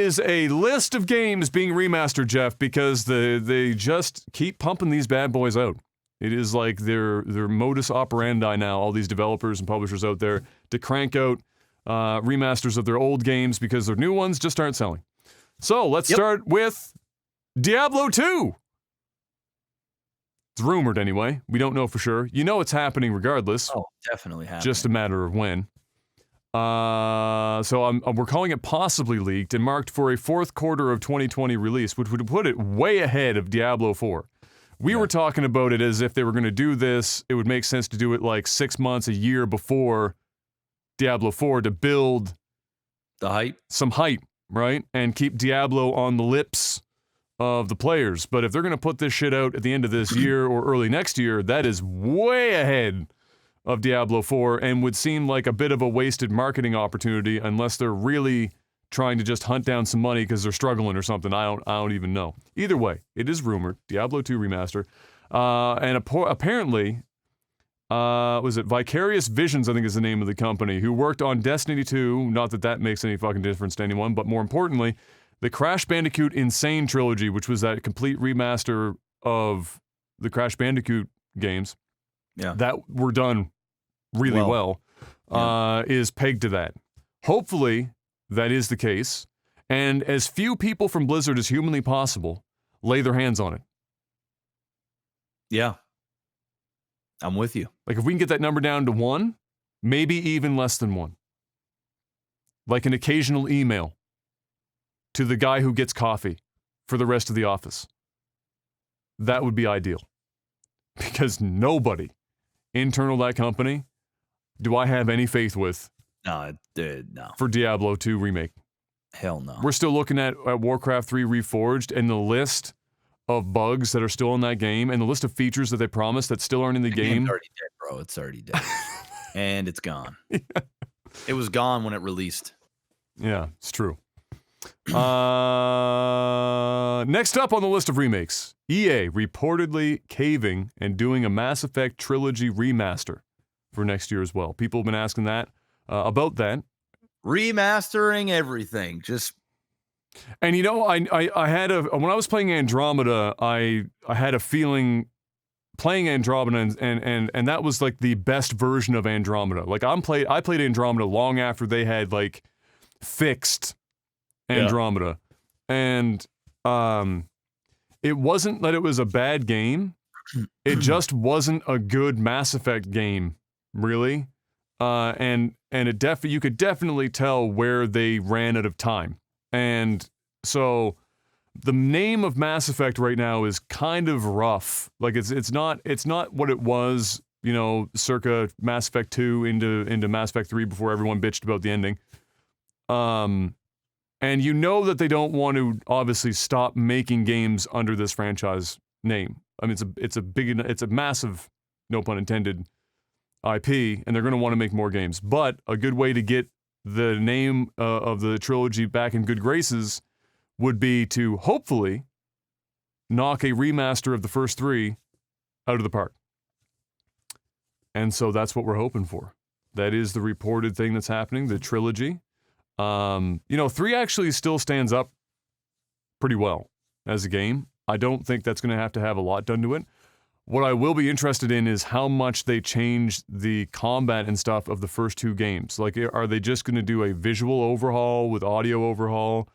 is a list of games being remastered, Jeff, because they just keep pumping these bad boys out. It is like their modus operandi now, all these developers and publishers out there, to crank out remasters of their old games because their new ones just aren't selling. So let's start with Diablo 2. It's rumored anyway. We don't know for sure. You know it's happening regardless. Oh, definitely happening. Just a matter of when. So we're calling it possibly leaked and marked for a fourth quarter of 2020 release, which would put it way ahead of Diablo 4. We were talking about it as if they were going to do this. It would make sense to do it like 6 months, a year before Diablo 4 to build some hype, right? And keep Diablo on the lips of the players. But if they're going to put this shit out at the end of this year or early next year, that is way ahead of Diablo 4 and would seem like a bit of a wasted marketing opportunity unless they're really trying to just hunt down some money because they're struggling or something. I don't even know. Either way, it is rumored. Diablo 2 remaster. And apparently, was it Vicarious Visions, I think is the name of the company, who worked on Destiny 2, not that that makes any fucking difference to anyone, but more importantly, the Crash Bandicoot Insane trilogy, which was that complete remaster of the Crash Bandicoot games that were done really well, is pegged to that. Hopefully, that is the case, and as few people from Blizzard as humanly possible lay their hands on it. Yeah. I'm with you. Like, if we can get that number down to 1, maybe even less than 1. Like an occasional email to the guy who gets coffee for the rest of the office. That would be ideal. Because nobody internal to that company do I have any faith with. No, dude, no. For Diablo 2 remake. Hell no. We're still looking at Warcraft 3 Reforged, and the list of bugs that are still in that game and the list of features that they promised that still aren't in the game. It's already dead, bro. It's already dead. And it's gone. Yeah. It was gone when it released. Yeah, it's true. Next up on the list of remakes, EA reportedly caving and doing a Mass Effect trilogy remaster for next year as well. People have been asking that about that. Remastering everything. And you know, I had when I was playing Andromeda, I had a feeling playing Andromeda and that was like the best version of Andromeda. Like I played Andromeda long after they had like fixed Andromeda. And it wasn't that it was a bad game. It just wasn't a good Mass Effect game, really. And you could definitely tell where they ran out of time. And so the name of Mass Effect right now is kind of rough. Like it's not what it was, you know, circa Mass Effect 2 into Mass Effect 3 before everyone bitched about the ending. And you know that they don't want to obviously stop making games under this franchise name. I mean, it's a massive, no pun intended, IP, and they're going to want to make more games. But a good way to get the name of the trilogy back in good graces would be to hopefully knock a remaster of the first 3 out of the park. And so that's what we're hoping for. That is the reported thing that's happening, the trilogy. 3 actually still stands up pretty well as a game. I don't think that's going to have a lot done to it. What I will be interested in is how much they change the combat and stuff of the first 2 games. Like, are they just going to do a visual overhaul with audio overhaul?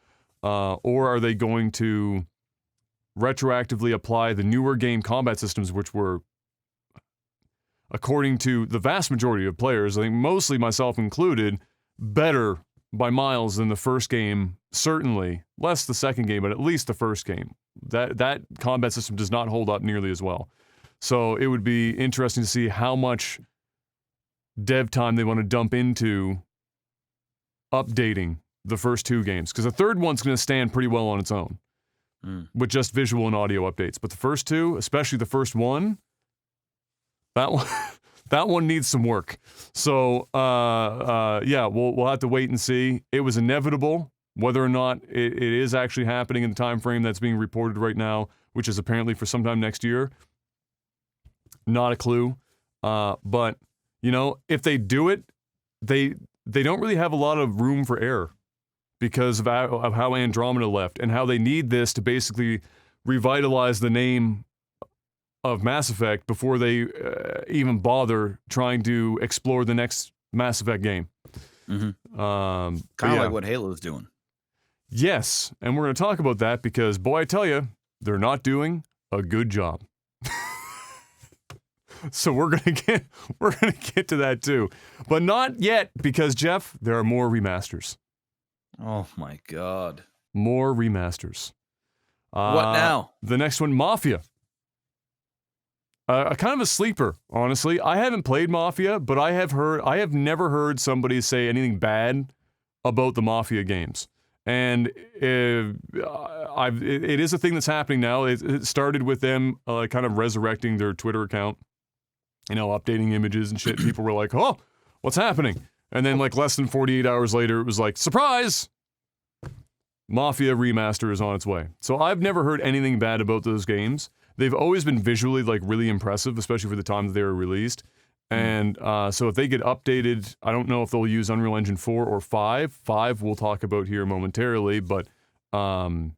Or are they going to retroactively apply the newer game combat systems, which were, according to the vast majority of players, I think mostly myself included, better by miles than the first game, certainly. Less the second game, but at least the first game. That combat system does not hold up nearly as well. So it would be interesting to see how much dev time they want to dump into updating the first 2 games. Because the third one's going to stand pretty well on its own with just visual and audio updates. But the first 2, especially the first one, that one needs some work. So, we'll have to wait and see. It was inevitable whether or not it is actually happening in the time frame that's being reported right now, which is apparently for sometime next year. Not a clue. But, you know, if they do it, they don't really have a lot of room for error because of how Andromeda left and how they need this to basically revitalize the name of Mass Effect before they even bother trying to explore the next Mass Effect game. Mm-hmm. Kind of like what Halo's doing. Yes, and we're going to talk about that because, boy, I tell you, they're not doing a good job. So we're gonna get to that too, but not yet because, Jeff, there are more remasters. Oh my God! More remasters. What now? The next one, Mafia. A kind of a sleeper, honestly. I haven't played Mafia, but I have never heard somebody say anything bad about the Mafia games. And it is a thing that's happening now. It started with them kind of resurrecting their Twitter account, updating images and shit. People were like, "Oh, what's happening?" And then like less than 48 hours later, it was like, "Surprise! Mafia remaster is on its way." So I've never heard anything bad about those games. They've always been visually like really impressive, especially for the time that they were released. And so if they get updated, I don't know if they'll use Unreal Engine 4 or 5. 5 we'll talk about here momentarily, but then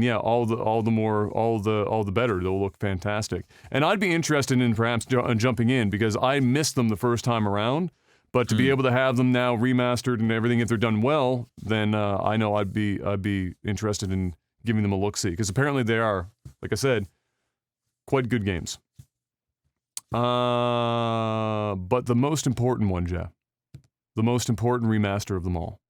yeah, all the better. They'll look fantastic. And I'd be interested in perhaps jumping in because I missed them the first time around. But to be able to have them now remastered and everything, if they're done well, then I know I'd be interested in giving them a look-see because apparently they are, like I said, quite good games. But the most important one, Jeff, the most important remaster of them all.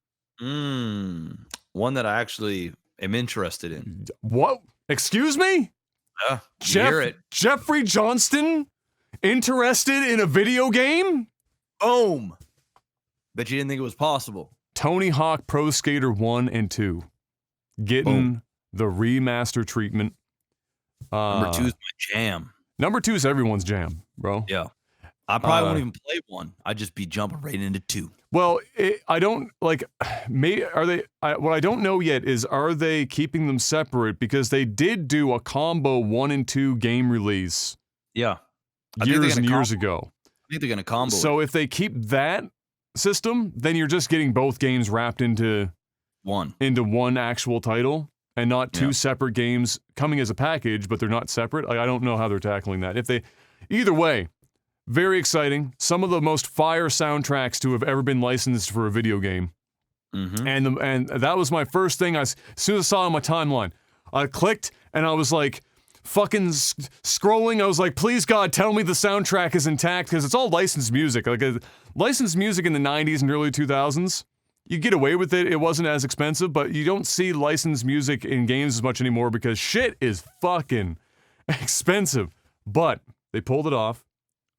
One that I actually am interested in. What? Excuse me? Hear it. Jeffrey Johnston interested in a video game? Boom. Bet you didn't think it was possible. Tony Hawk Pro Skater 1 and 2 getting the remaster treatment. Number 2 is my jam. Number 2 is everyone's jam, bro. Yeah. I probably won't even play 1. I'd just be jumping right into 2. Well, I don't like. What I don't know yet is, are they keeping them separate? Because they did do a combo 1 and 2 game release. Yeah. Years and years ago. I think they're gonna combo. So if they keep that system, then you're just getting both games wrapped into one actual title, and not two separate games coming as a package, but they're not separate. I don't know how they're tackling that. Either way, very exciting. Some of the most fire soundtracks to have ever been licensed for a video game. Mm-hmm. And that was my first thing. As soon as I saw it on my timeline, I clicked and I was like, fucking scrolling. I was like, please God, tell me the soundtrack is intact, because it's all licensed music. Like licensed music in the 90s and early 2000s. You get away with it. It wasn't as expensive, but you don't see licensed music in games as much anymore because shit is fucking expensive. But they pulled it off.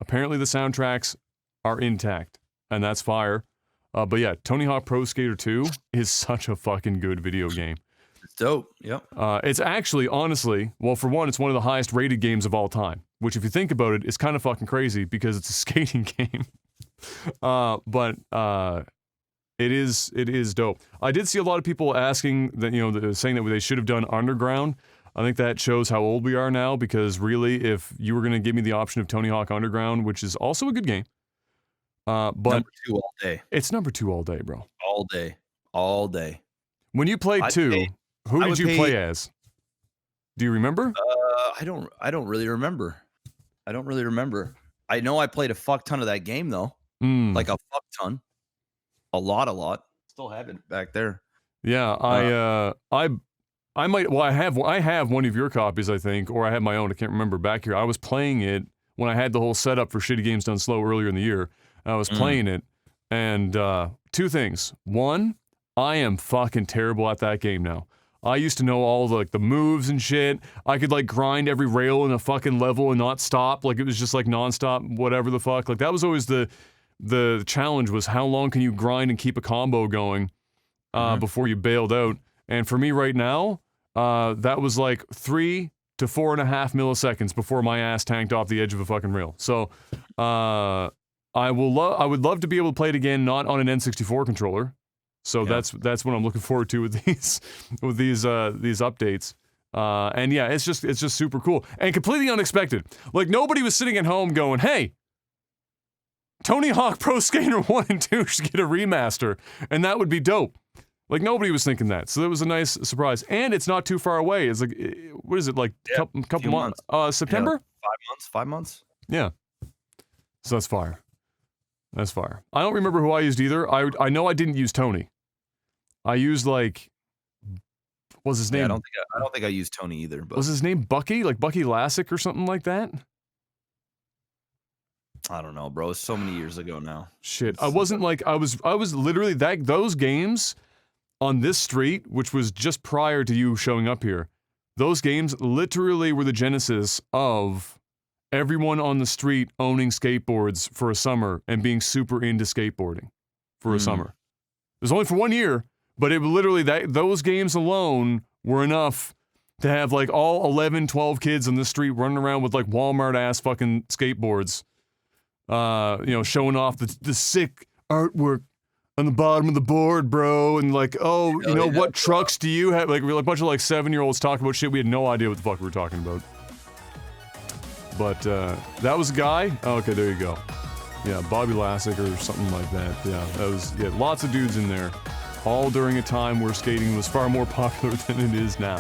Apparently the soundtracks are intact, and that's fire. But yeah, Tony Hawk Pro Skater 2 is such a fucking good video game. It's dope. Yep. It's actually, honestly, well, for one, it's one of the highest rated games of all time, which if you think about it, is kind of fucking crazy because it's a skating game. But it is dope. I did see a lot of people asking that, saying that they should have done Underground. I think that shows how old we are now, because really, if you were going to give me the option of Tony Hawk Underground, which is also a good game, but number 2 all day. It's number 2 all day, bro. All day. All day. When you played 2, who did you play as? Do you remember? I don't really remember. I know I played a fuck ton of that game though. Like a fuck ton. A lot. Still have it back there. Yeah, I might. Well, I have one of your copies, I think, or I have my own. I can't remember back here. I was playing it when I had the whole setup for Shitty Games Done Slow earlier in the year. I was playing it, and 2 things. One, I am fucking terrible at that game now. I used to know all the moves and shit. I could grind every rail in a fucking level and not stop. It was just nonstop, whatever the fuck. That was always the challenge, was how long can you grind and keep a combo going before you bailed out. And for me right now, that was 3 to 4.5 milliseconds before my ass tanked off the edge of a fucking rail. So I would love to be able to play it again, not on an N64 controller. So that's what I'm looking forward to with these updates. And yeah, it's just super cool and completely unexpected. Nobody was sitting at home going, "Hey, Tony Hawk Pro Skater 1 and 2 should get a remaster," and that would be dope. Like, nobody was thinking that. So that was a nice surprise. And it's not too far away. It's like, what is it, like couple months? September? Yeah, 5 months, 5 months. Yeah. So that's fire. That's fire. I don't remember who I used either. I know I didn't use Tony. I used, like, what was his name? Yeah, I don't think I used Tony either. But was his name Bucky? Like Bucky Lassick or something like that? I don't know, bro. It's so many years ago now. Shit. I wasn't like, I was literally, those games on this street, which was just prior to you showing up here, those games literally were the genesis of everyone on the street owning skateboards for a summer and being super into skateboarding for a summer. It was only for 1 year, but it literally, those games alone were enough to have like all 11, 12 kids on the street running around with like Walmart-ass fucking skateboards, showing off the sick artwork on the bottom of the board, bro, and like, what trucks do you have? Like, we were a bunch of like 7-year-olds talking about shit we had no idea what the fuck we were talking about. But that was a guy. Oh, okay, there you go. Yeah, Bobby Lassick or something like that. Yeah, that was lots of dudes in there, all during a time where skating was far more popular than it is now.